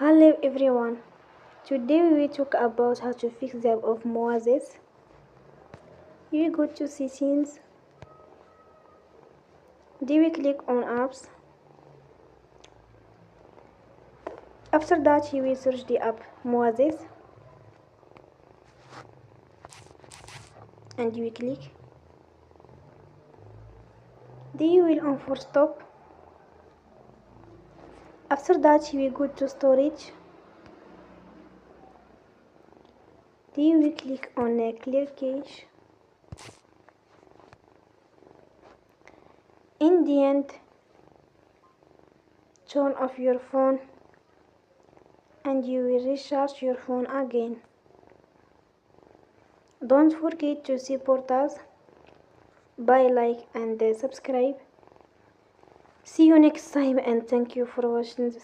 Hello everyone. Today we will talk about how to fix the app of Moises. You go to settings. Then we click on apps. After that you will search the app Moises and you will click. Then you will on for stop. After that you will go to storage. Then you will click on clear cache. In the end, turn off your phone and you will recharge your phone again. Don't forget to support us by like and subscribe. See you next time and thank you for watching.